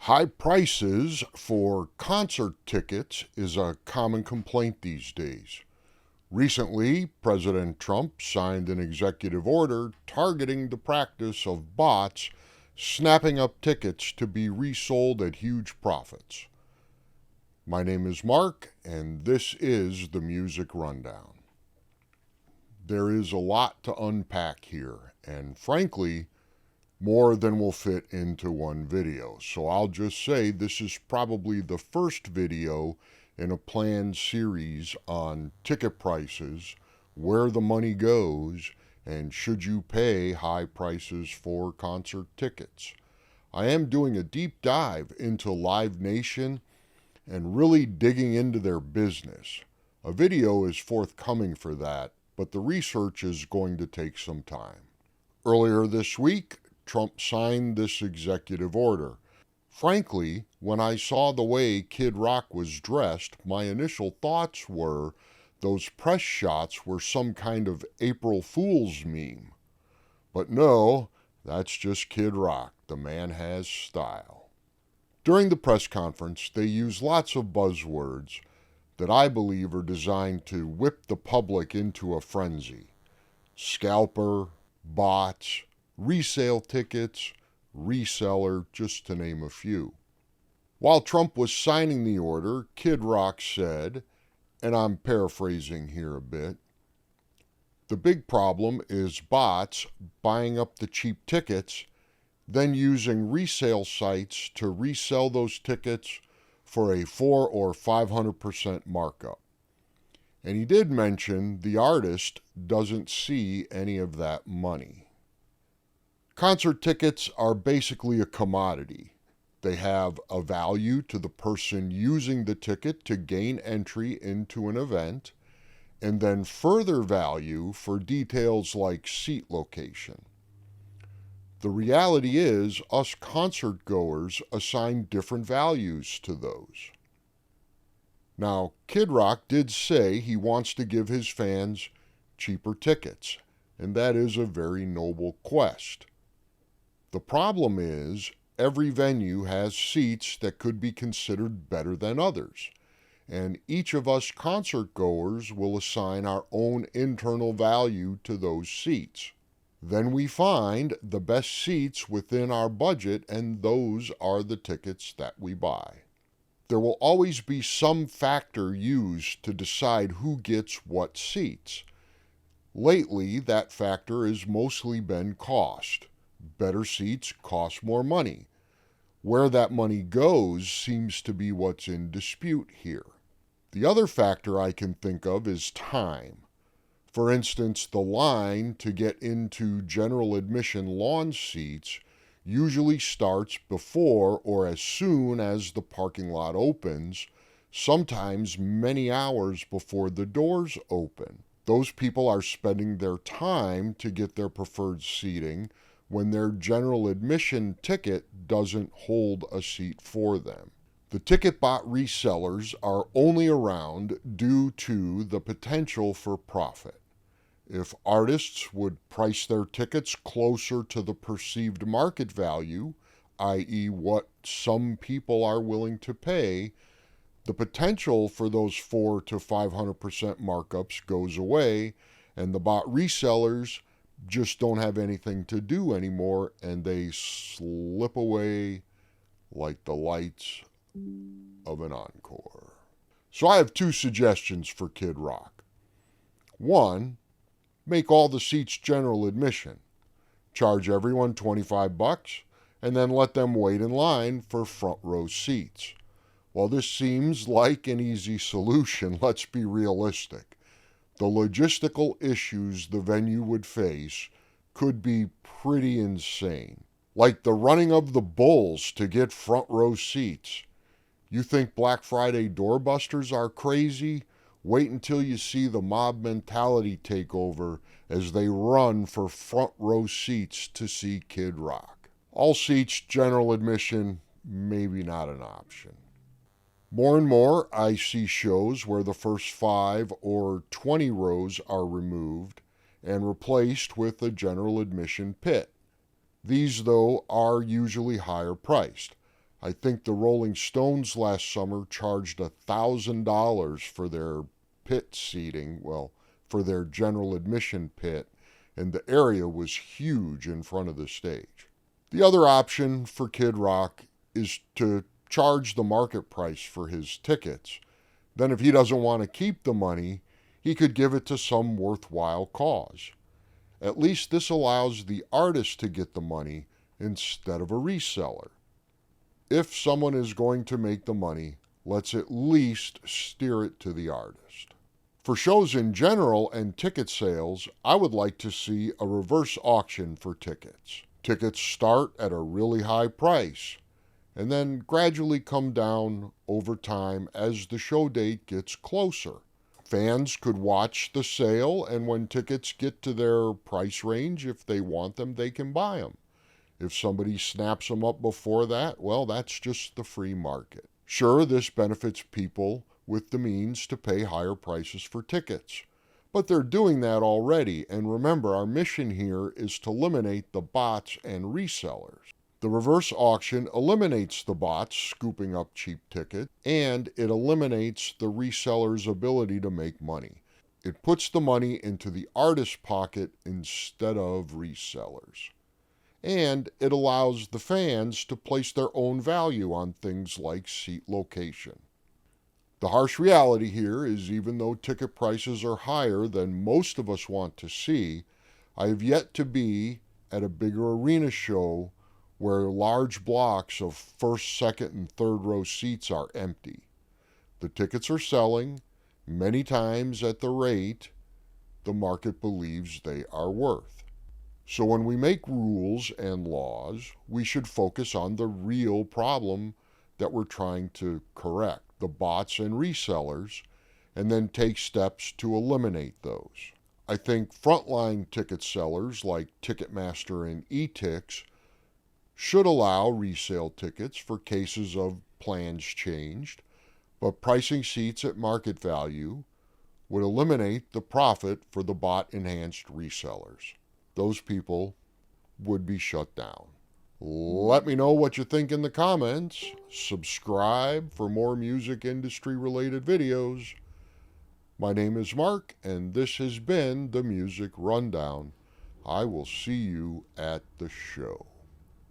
High prices for concert tickets is a common complaint these days. Recently, President Trump signed an executive order targeting the practice of bots snapping up tickets to be resold at huge profits. My name is Mark, and this is the Music Rundown. There is a lot to unpack here, and frankly, more than will fit into one video. So I'll just say this is probably the first video in a planned series on ticket prices, where the money goes, and should you pay high prices for concert tickets. I am doing a deep dive into Live Nation and really digging into their business. A video is forthcoming for that, but the research is going to take some time. Earlier this week, Trump signed this executive order. Frankly, when I saw the way Kid Rock was dressed, my initial thoughts were those press shots were some kind of April Fool's meme. But no, that's just Kid Rock. The man has style. During the press conference, they use lots of buzzwords that I believe are designed to whip the public into a frenzy. Scalper, bots, resale tickets, reseller, just to name a few. While Trump was signing the order, Kid Rock said, and I'm paraphrasing here a bit, the big problem is bots buying up the cheap tickets, then using resale sites to resell those tickets for a 400 or 500% markup. And he did mention the artist doesn't see any of that money. Concert tickets are basically a commodity. They have a value to the person using the ticket to gain entry into an event, and then further value for details like seat location. The reality is, us concert goers assign different values to those. Now, Kid Rock did say he wants to give his fans cheaper tickets, and that is a very noble quest. The problem is, every venue has seats that could be considered better than others, and each of us concert goers will assign our own internal value to those seats. Then we find the best seats within our budget, and those are the tickets that we buy. There will always be some factor used to decide who gets what seats. Lately, that factor has mostly been cost. Better seats cost more money. Where that money goes seems to be what's in dispute here. The other factor I can think of is time. For instance, the line to get into general admission lawn seats usually starts before or as soon as the parking lot opens, sometimes many hours before the doors open. Those people are spending their time to get their preferred seating when their general admission ticket doesn't hold a seat for them. The ticket bot resellers are only around due to the potential for profit. If artists would price their tickets closer to the perceived market value, i.e. what some people are willing to pay, the potential for those 400 to 500% markups goes away, and the bot resellers just don't have anything to do anymore, and they slip away like the lights of an encore. So I have two suggestions for Kid Rock. One, make all the seats general admission. Charge everyone $25 and then let them wait in line for front row seats. While this seems like an easy solution, let's be realistic. The logistical issues the venue would face could be pretty insane. Like the running of the bulls to get front row seats. You think Black Friday doorbusters are crazy? Wait until you see the mob mentality take over as they run for front row seats to see Kid Rock. All seats general admission, maybe not an option. More and more, I see shows where the first 5 or 20 rows are removed and replaced with a general admission pit. These, though, are usually higher priced. I think the Rolling Stones last summer charged $1,000 for their pit seating, well, for their general admission pit, and the area was huge in front of the stage. The other option for Kid Rock is to charge the market price for his tickets. Then if he doesn't want to keep the money, he could give it to some worthwhile cause. At least this allows the artist to get the money instead of a reseller. If someone is going to make the money, let's at least steer it to the artist. For shows in general and ticket sales, I would like to see a reverse auction for tickets. Tickets start at a really high price and then gradually come down over time as the show date gets closer. Fans could watch the sale, and when tickets get to their price range, if they want them, they can buy them. If somebody snaps them up before that, well, that's just the free market. Sure, this benefits people with the means to pay higher prices for tickets. But they're doing that already, and remember, our mission here is to eliminate the bots and resellers. The reverse auction eliminates the bots scooping up cheap tickets, and it eliminates the reseller's ability to make money. It puts the money into the artist's pocket instead of resellers. And it allows the fans to place their own value on things like seat location. The harsh reality here is even though ticket prices are higher than most of us want to see, I have yet to be at a bigger arena show where large blocks of first, second, and third row seats are empty. The tickets are selling, many times at the rate the market believes they are worth. So when we make rules and laws, we should focus on the real problem that we're trying to correct, the bots and resellers, and then take steps to eliminate those. I think frontline ticket sellers like Ticketmaster and eTix should allow resale tickets for cases of plans changed, but pricing seats at market value would eliminate the profit for the bot-enhanced resellers. Those people would be shut down. Let me know what you think in the comments. Subscribe for more music industry related videos. My name is Mark, and this has been the Music Rundown. I will see you at the show.